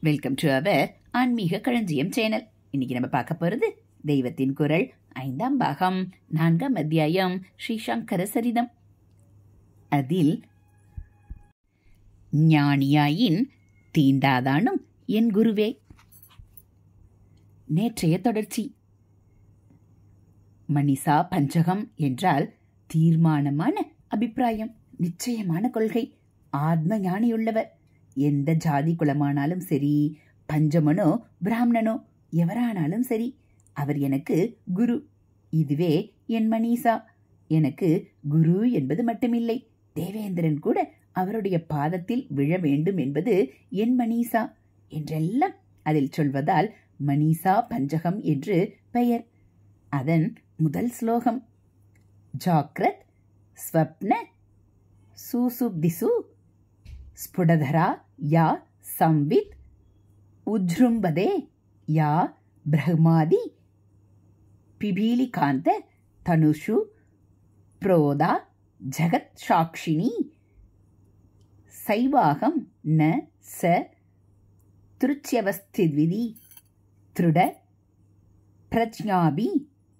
Welcome to our ஆன்மீக களஞ்சியம் channel. இன்னைக்கு நம்ம பார்க்க போறது தெய்வத்தின் குரல் 5ஆம் பாகம் 4ஆம் அத்தியாயம் ஸ்ரீ சங்கர சரிதம். அதில் ஞானியாயின் தீண்டாதானும் என் குருவே. நேற்றைய தொடர்ச்சி. மனிசா பஞ்சகம் என்றால் தீர்மானமான அபிப்பிராயம், நிச்சயமான கொள்கை, ஆத்ம ஞானியுள்ளவர். எந்த ஜாதி குலமானாலும் சரி, பஞ்சமனோ பிராமணனோ எவரானாலும் சரி, அவர் எனக்கு குரு. இதுவே என் மனிசா. எனக்கு குரு என்பது மட்டுமில்லை, தேவேந்திரன் கூட அவருடைய பாதத்தில் விழ வேண்டும் என்பது என் மனிசா என்றெல்லாம் அதில் சொல்வதால் மனிசா பஞ்சகம் என்று பெயர். அதன் முதல் ஸ்லோகம், ஜாக்ரத் ஸ்வப்ன சுசுப்திசு ஸ்புடதரா யா சம்வித் உஜ்ரும்பதே யா பிரஹ்மாதி பிபீலிகாந்த தனுஷு ப்ரோதா ஜகத் சாக்ஷினி சைவாகம் ந ச திருச்யவஸ்தித்விதி திருட பிரஜ்ஞாபி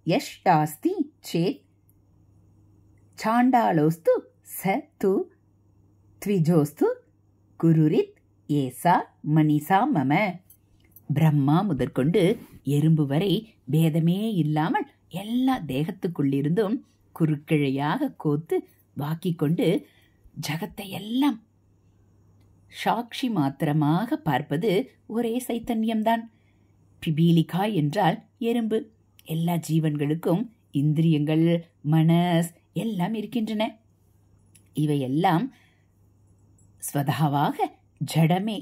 யஷ் யாஸ்தி சேத் சாண்டாலோஸ்து ச து த்விஜோஸ்து குருரித் ஏசா மனிசா மம. பிரம்மா முதற்கொண்டு எறும்பு வரை பேதமே இல்லாமல் எல்லா தேகத்துக்குள்ளிருந்தும் குறுக்கிழையாக கோத்து வாக்கிக் கொண்டு ஜகத்தை எல்லாம் சாட்சி மாத்திரமாக பார்ப்பது ஒரே சைத்தன்யம்தான். பிபீலிகா என்றால் எறும்பு. எல்லா ஜீவன்களுக்கும் இந்திரியங்கள், மனஸ் எல்லாம் இருக்கின்றன. இவையெல்லாம் ஸ்வதாவாக ஜடமே.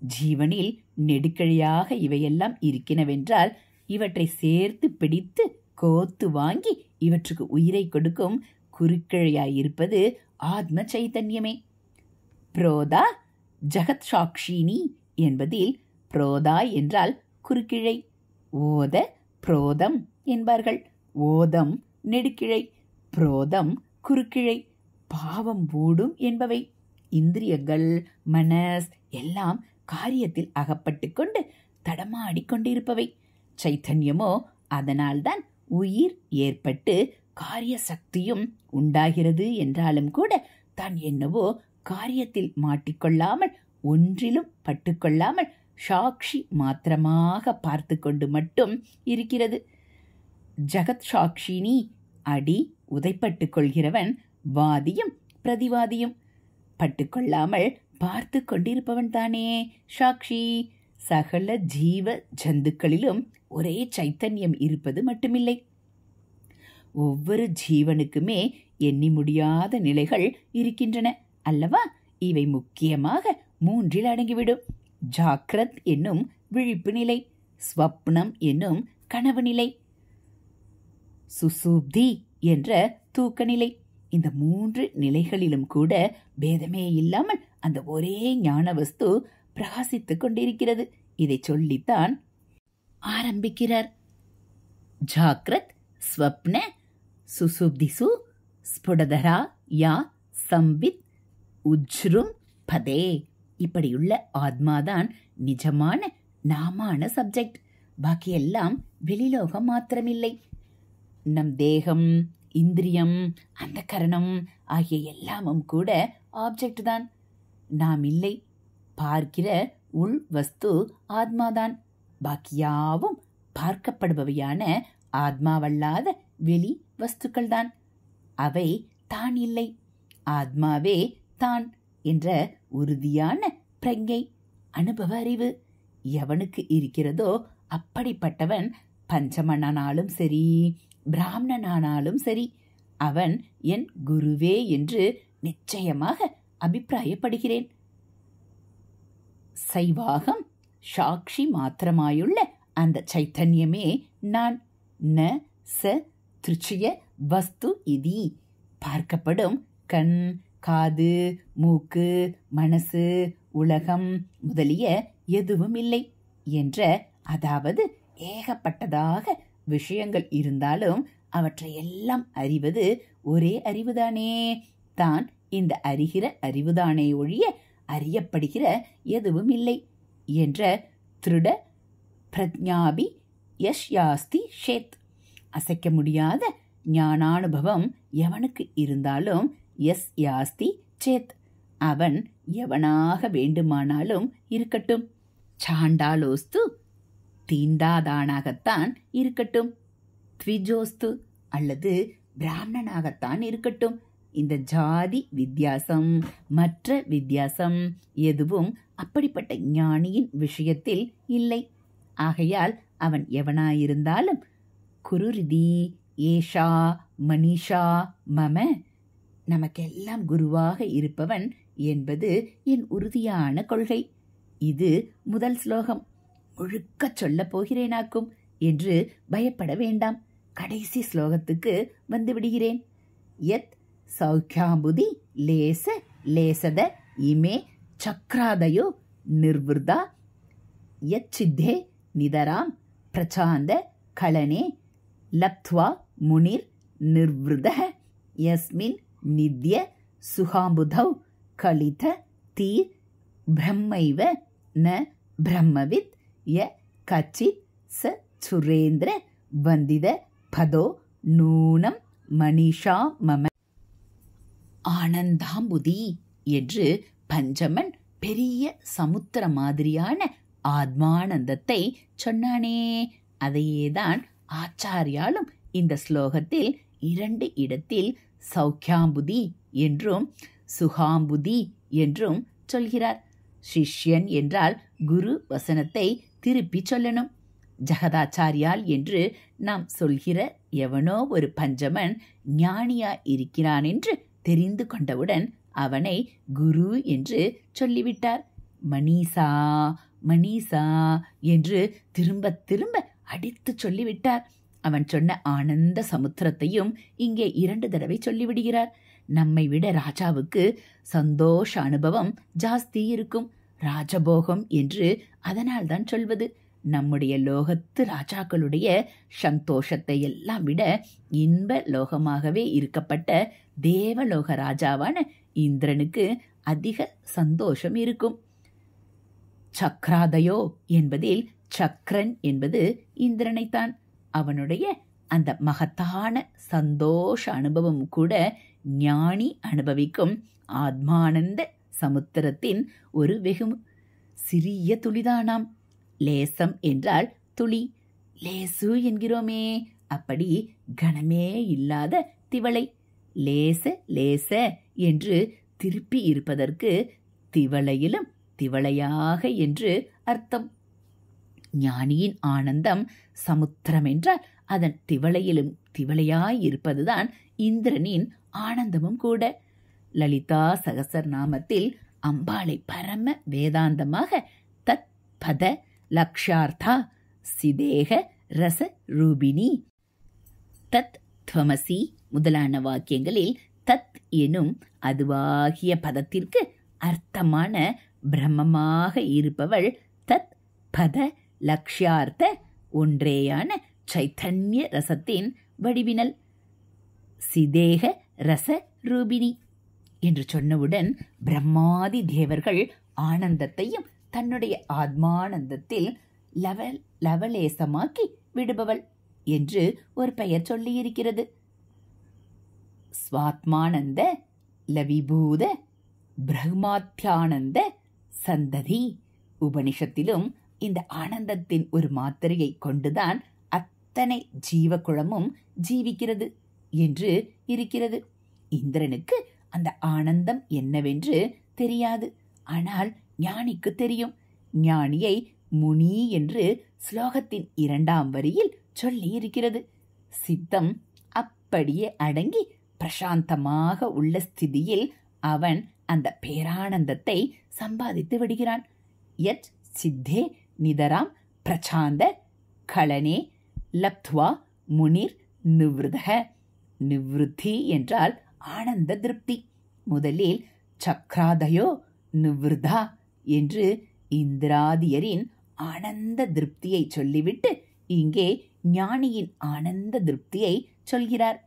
ஜீவனில் நெடுக்கழியாக இவையெல்லாம் இருக்கினவென்றால் இவற்றை சேர்த்து பிடித்து கோத்து வாங்கி இவற்றுக்கு உயிரை கொடுக்கும் குறுக்கிழையாயிருப்பது ஆத்ம சைத்தன்யமே. புரோதா ஜகத் சாக்ஷினி என்பதில் புரோதா என்றால் குறுக்கிழை, ஓத புரோதம் என்பார்கள். ஓதம் நெடுக்கிழை, புரோதம் குறுக்கிழை, பாவம் ஊடும் என்பவை. இந்திரியங்கள், மனஸ் எல்லாம் காரியத்தில் அகப்பட்டு கொண்டு தடமாடிக்கொண்டிருப்பவை. சைத்தன்யமோ அதனால்தான் உயிர் ஏற்பட்டு காரிய சக்தியும் உண்டாகிறது என்றாலும் கூட தான் என்னவோ காரியத்தில் மாட்டிக்கொள்ளாமல், ஒன்றிலும் பட்டுக்கொள்ளாமல் சாட்சி மாத்திரமாக பார்த்து கொண்டு மட்டும் இருக்கிறது. ஜகத் சாக்ஷினி அடி உதைப்பட்டு கொள்கிறவன் வாதியும் பிரதிவாதியும். பட்டுக்கொள்ளாமல் பார்த்து கொண்டிருப்பவன் தானே சாட்சி. சகல ஜீவ ஜந்துக்களிலும் ஒரே சைத்தன்யம் இருப்பது மட்டுமில்லை, ஒவ்வொரு ஜீவனுக்குமே எண்ணி முடியாத நிலைகள் இருக்கின்றன அல்லவா? இவை முக்கியமாக 3 அடங்கிவிடும். ஜாக்ரத் என்னும் விழிப்பு நிலை, ஸ்வப்னம் என்னும் கனவு நிலை, சுசுப்தி என்ற தூக்க நிலை. இந்த 3 நிலைகளிலும் கூட பேதமே இல்லாமல் அந்த ஒரே ஞான வஸ்து பிரகாசித்துக் கொண்டிருக்கிறது. இதை சொல்லித்தான் ஆரம்பிக்கிறார். ஜாக்ரத் ஸ்வப்ன சுசுப்திசு ஸ்புடதரா யா சம்வித் உஜ்ரும் பதே. இப்படியுள்ள ஆத்மாதான் நிஜமான நாமான சப்ஜெக்ட். பாக்கியெல்லாம் வெளிலோகம் மாத்திரமில்லை. நம் தேகம், இந்திரியம், அந்த கரணம் ஆகிய எல்லாமும் கூட ஆப்ஜெக்ட் தான். நாம் இல்லை. பார்க்கிற உள் வஸ்து ஆத்மாதான். பாக்கியாவும் பார்க்கப்படுபவையான ஆத்மாவல்லாத வெளி வஸ்துக்கள் தான். அவை தான் இல்லை, ஆத்மாவே தான் என்ற உறுதியான பிரஞை, அனுபவ அறிவு எவனுக்கு இருக்கிறதோ அப்படிப்பட்டவன் பஞ்சமனானாலும் சரி, பிராமணனானாலும் சரி, அவன் என் குருவே என்று நிச்சயமாக அபிப்பிராயப்படுகிறேன். சைவாகம் சாட்சி மாத்திரமாயுள்ள அந்த சைத்தன்யமே நான். ந ச திருச்சிய வஸ்து இதி. பார்க்கப்படும் கண், காது, மூக்கு, மனசு, உலகம் முதலிய எதுவும் இல்லை என்ற, அதாவது ஏகப்பட்டதாக விஷயங்கள் இருந்தாலும் அவற்றை எல்லாம் அறிவது ஒரே அறிவுதானே. தான் இந்த அறிகிற அறிவுதானே ஒழிய அறியப்படுகிற எதுவும் இல்லை. என்ற திருட பிரஜாபி யஷ் யாஸ்தி ஷேத். அசைக்க முடியாத ஞானானுபவம் எவனுக்கு இருந்தாலும் எஸ் யாஸ்தி சேத், அவன் எவனாக வேண்டுமானாலும் இருக்கட்டும். சாண்டாலோஸ்து, தீண்டாதானாகத்தான் இருக்கட்டும். த்விஜோஸ்து, அல்லது பிராமணனாகத்தான் இருக்கட்டும். இந்த ஜாதி வித்தியாசம், மற்ற வித்தியாசம் எதுவும் அப்படிப்பட்ட ஞானியின் விஷயத்தில் இல்லை. ஆகையால் அவன் எவனாயிருந்தாலும் குருரிதி ஏஷா மனிஷா மம, நமக்கெல்லாம் குருவாக இருப்பவன் என்பது என் உறுதியான கொள்கை. இது முதல் ஸ்லோகம். முழுக்க சொல்லப் போகிறேனாக்கும் என்று பயப்பட வேண்டாம். கடைசி ஸ்லோகத்துக்கு வந்து விடுகிறேன். யத் சௌக்கியாம்புதி லேச லேசத இமே சக்ராதயோ நிர்வൃதா யச்சித்தே நிதராம் பிரசாந்த களனே லப்த்வா முனிர் நிர்வൃத யஸ்மின் நித்ய சுகாம்புதௌ கலித தீர் பிரம்மைவ ந பிரம்மவித் ய கச்சித் ச சுரேந்திர வந்தித பதோ நூனம் மனிஷா மம. ஆனந்தாம்புதி என்று பஞ்சமன் பெரிய சமுத்திர மாதிரியான ஆத்மானந்தத்தை சொன்னானே, அதையேதான் ஆச்சாரியாலும் இந்த ஸ்லோகத்தில் 2 இடத்தில் சௌக்கியாம்புதி என்றும் சுகாம்புதி என்றும் சொல்கிறார். சிஷ்யன் என்றால் குரு வசனத்தை திருப்பி சொல்லணும். ஜகதாச்சாரியால் என்று நாம் சொல்கிற எவனோ ஒரு பஞ்சமன் ஞானியா இருக்கிறான் என்று தெரிந்து கொண்டவுடன் அவனை குரு என்று சொல்லிவிட்டார். மணிசா மணிசா என்று திரும்ப திரும்ப அடித்து சொல்லிவிட்டார். அவன் சொன்ன ஆனந்த சமுத்திரத்தையும் இங்கே 2 தடவை சொல்லிவிடுகிறார். நம்மை விட ராஜாவுக்கு சந்தோஷ அனுபவம் ஜாஸ்தி இருக்கும். ராஜபோகம் என்று அதனால்தான் சொல்வது. நம்முடைய லோகத்து ராஜாக்களுடைய சந்தோஷத்தை எல்லாம் விட இன்ப லோகமாகவே இருக்கப்பட்ட தேவலோக ராஜாவான இந்திரனுக்கு அதிக சந்தோஷம் இருக்கும். சக்ராதயோ என்பதில் சக்ரன் என்பது இந்திரனைத்தான். அவனுடைய அந்த மகத்தான சந்தோஷ அனுபவம் கூட ஞானி அனுபவிக்கும் ஆத்மானந்த சமுத்திரத்தின் ஒரு வெகு சிறிய துளிதானாம். லேசம் என்றால் துளி, லேசு என்கிறோமே, அப்படி கனமே இல்லாத திவளை. லேச லேச என்று திருப்பி இருப்பதற்கு திவளையிலும் திவளையாக என்று அர்த்தம். ஞானியின் ஆனந்தம் சமுத்திரம் என்றால் அதன் திவளையிலும் திவளையாய் இருப்பதுதான் இந்திரனின் ஆனந்தமும் கூட. லலிதா சகசரநாமத்தில் அம்பாளை பரம வேதாந்தமாக தத் பத லக்ஷார்த்தா சிதேக ரச ரூபிணி, தத் துவமசி முதலான வாக்கியங்களில் தத் எனும் அதுவாகிய பதத்திற்கு அர்த்தமான பிரம்மமாக இருப்பவள் தத் பத லக்ஷார்த்த ஒன்றேயான சைத்தன்ய ரசத்தின் வடிவினல். சிதேக ரச ரூபிணி என்று சொன்னவுடன் பிரம்மாதி தேவர்கள் ஆனந்தத்தையும் தன்னுடைய ஆத்மானந்தத்தில் லவலேசமாக்கி விடுபவள் என்று ஒரு பெயர் சொல்லியிருக்கிறது. ஸ்வாத்மானந்த லவிபூத பிரம்மாத்யானந்த சந்ததி. உபனிஷத்திலும் இந்த ஆனந்தத்தின் ஒரு மாத்திரையை கொண்டுதான் அத்தனை ஜீவகுளமும் ஜீவிக்கிறது என்று இருக்கிறது. இந்திரனுக்கு அந்த ஆனந்தம் என்னவென்று தெரியாது. ஆனால் ஞானிக்கு தெரியும். ஞானியை முனி என்று ஸ்லோகத்தின் 2ஆம் வரியில் சொல்லி இருக்கிறது. சித்தம் அப்படியே அடங்கி பிரசாந்தமாக உள்ள ஸ்திதியில் அவன் அந்த பேரானந்தத்தை சம்பாதித்து விடுகிறான். யத் சித்தே நிதராம் பிரசாந்த களனே லப்த்வா முனிர் நிவ்ருதக. நிவ்ருத்தி என்றால் ஆனந்த திருப்தி. முதலில் சக்ராதயோ நிவ்ருதா என்று இந்திராதியரின் ஆனந்த திருப்தியை சொல்லிவிட்டு இங்கே ஞானியின் ஆனந்த திருப்தியை சொல்கிறார்.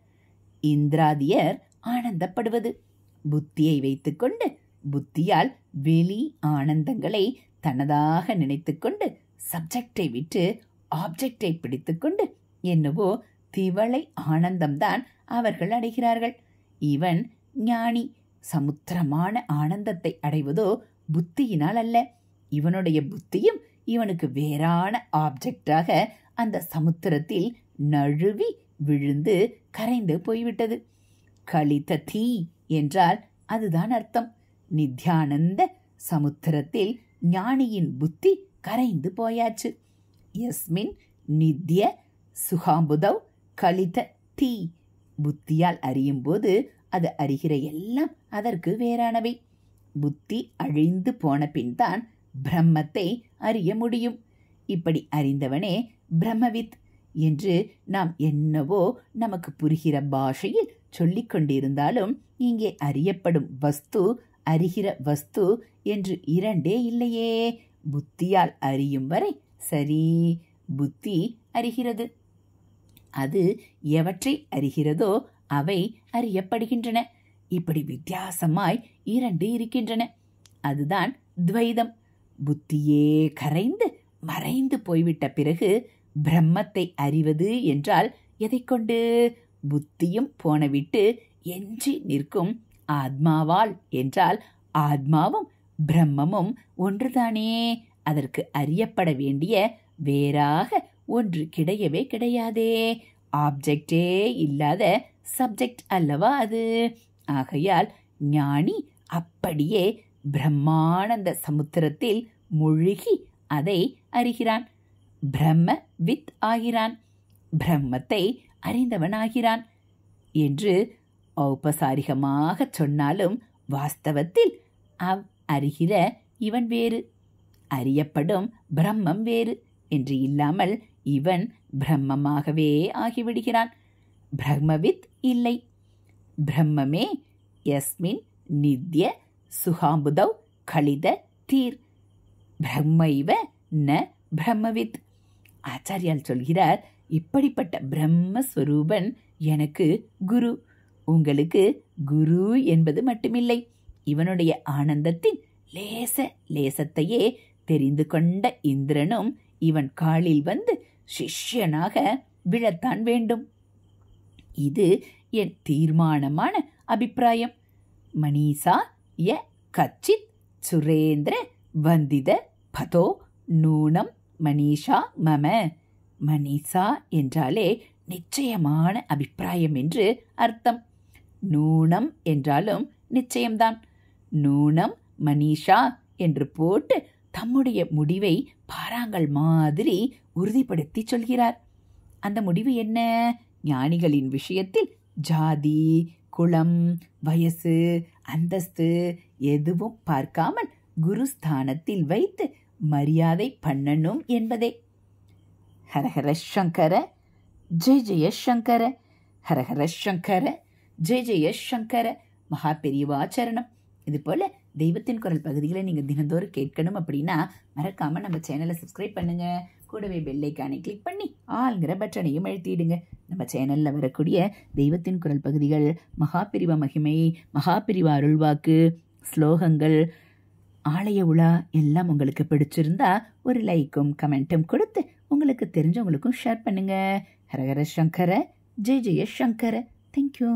இந்திராதியர் ஆனந்தப்படுவது புத்தியை வைத்துக்கொண்டு புத்தியால் வெளி ஆனந்தங்களை தனதாக நினைத்துக்கொண்டு சப்ஜெக்டை விட்டு ஆப்ஜெக்டை பிடித்துக்கொண்டு என்னவோ திவளை ஆனந்தம்தான் அவர்கள் அடைகிறார்கள். இவன் ஞானி. சமுத்திரமான ஆனந்தத்தை அடைவதோ புத்தியினால் அல்ல. இவனுடைய புத்தியும் இவனுக்கு வேறான ஆப்ஜெக்டாக அந்த சமுத்திரத்தில் நழுவி விழுந்து கரைந்து போய்விட்டது. கலித தீ என்றால் அதுதான் அர்த்தம். நித்யானந்த சமுத்திரத்தில் ஞானியின் புத்தி கரைந்து போயாச்சு. யஸ்மின் நித்ய சுகாம்புதவ் கலித தீ. புத்தியால் அறியும் போது அது அறிகிற எல்லாம் அதற்கு வேறானவை. புத்தி அழிந்து போன பின்தான் பிரம்மத்தை அறிய முடியும். இப்படி அறிந்தவனே பிரம்மவித் என்று நாம் என்னவோ நமக்கு புரிகிற பாஷையில் சொல்லிக் கொண்டிருந்தாலும் இங்கே அறியப்படும் வஸ்து அறிகிற வஸ்து என்று இரண்டே இல்லையே. புத்தியால் அறியும் வரை சரி, புத்தி அறிகிறது. அது எவற்றை அறிகிறதோ அவை அறியப்படுகின்றன. இப்படி வித்தியாசமாய் இரண்டு இருக்கின்றன. அதுதான் துவைதம். புத்தியே கரைந்து மறைந்து போய்விட்ட பிறகு பிரம்மத்தை அறிவது என்றால் எதை கொண்டு? புத்தியும் போனவிட்டு எஞ்சி நிற்கும் ஆத்மாவால் என்றால் ஆத்மாவும் பிரம்மமும் ஒன்றுதானே. அதற்கு அறியப்பட வேண்டிய வேறாக ஒன்று கிடையவே கிடையாதே. ஆப்ஜெக்டே இல்லாத சப்ஜெக்ட் அல்லவா அது. ஆகையால் ஞானி அப்படியே பிரம்மானந்த சமுத்திரத்தில் முழுகி அதை அறிகிறான். பிரம்ம வித் ஆகிறான். பிரம்மத்தை அறிந்தவனாகிறான் என்று ஔபசாரிகமாக சொன்னாலும் வாஸ்தவத்தில் அறிகிற இவன் வேறு, அறியப்படும் பிரம்மம் வேறு என்று இல்லாமல் இவன் பிரம்மமாகவே ஆகிவிடுகிறான். பிரம்மவித் இல்லை. பிரம்மமே யஸ்மின் நித்ய சுகாம்புதவ் கலித தீர். பிரம்மைவ ந பிரம்மவித். ஆச்சாரியால் சொல்கிறார், இப்படிப்பட்ட பிரம்மஸ்வரூபன் எனக்கு குரு. உங்களுக்கு குரு என்பது மட்டுமில்லை, இவனுடைய ஆனந்தத்தின் லேசத்தையே தெரிந்து கொண்ட இந்திரனும் இவன் காலில் வந்து சிஷ்யனாக விழத்தான் வேண்டும். இது என் தீர்மானமான அபிப்பிராயம். மணீசா ய கச்சித் சுரேந்திர வந்தித பதோ நூனம் மணீஷா மம. மணீசா என்றாலே நிச்சயமான அபிப்பிராயம் என்று அர்த்தம். நூனம் என்றாலும் நிச்சயம்தான். நூனம் மணீஷா என்று போட்டு தம்முடைய முடிவை பாராங்கல் மாதிரி உறுதிப்படுத்தி சொல்கிறார். அந்த முடிவு என்ன? ஞானிகளின் விஷயத்தில் ஜாதி, குலம், வயசு, அந்தஸ்து எதுவும் பார்க்காமல் குருஸ்தானத்தில் வைத்து மரியாதை பண்ணணும் என்பதே. ஹரஹர சங்கர ஜெய ஜெய சங்கர. ஹரஹர சங்கர ஜெய ஜெய சங்கர. மகா பெரியவாச்சரணம். இது போல தெய்வத்தின் குரல் பகுதிகளை நீங்கள் தினந்தோறும் கேட்கணும் அப்படின்னா மறக்காம நம்ம சேனலை சப்ஸ்கிரைப் பண்ணுங்க. கூடவே பெல் ஐக்கானை கிளிக் பண்ணி ஆல்ங்கிற பட்டனையும் அழுத்திடுங்க. நம்ம சேனல்ல வரக்கூடிய தெய்வத்தின் குரல் பகுதிகள், மகாபிரிவா மகிமை, மகாபிரிவா அருள்வாக்கு, ஸ்லோகங்கள், ஆலய உலா எல்லாம் உங்களுக்கு பிடிச்சிருந்தா ஒரு லைக்கும் கமெண்ட்டும் கொடுத்து உங்களுக்கு தெரிஞ்சவங்களுக்கும் ஷேர் பண்ணுங்க. ஹரஹர சங்கர ஜெய ஜெய சங்கர. தேங்க்யூ.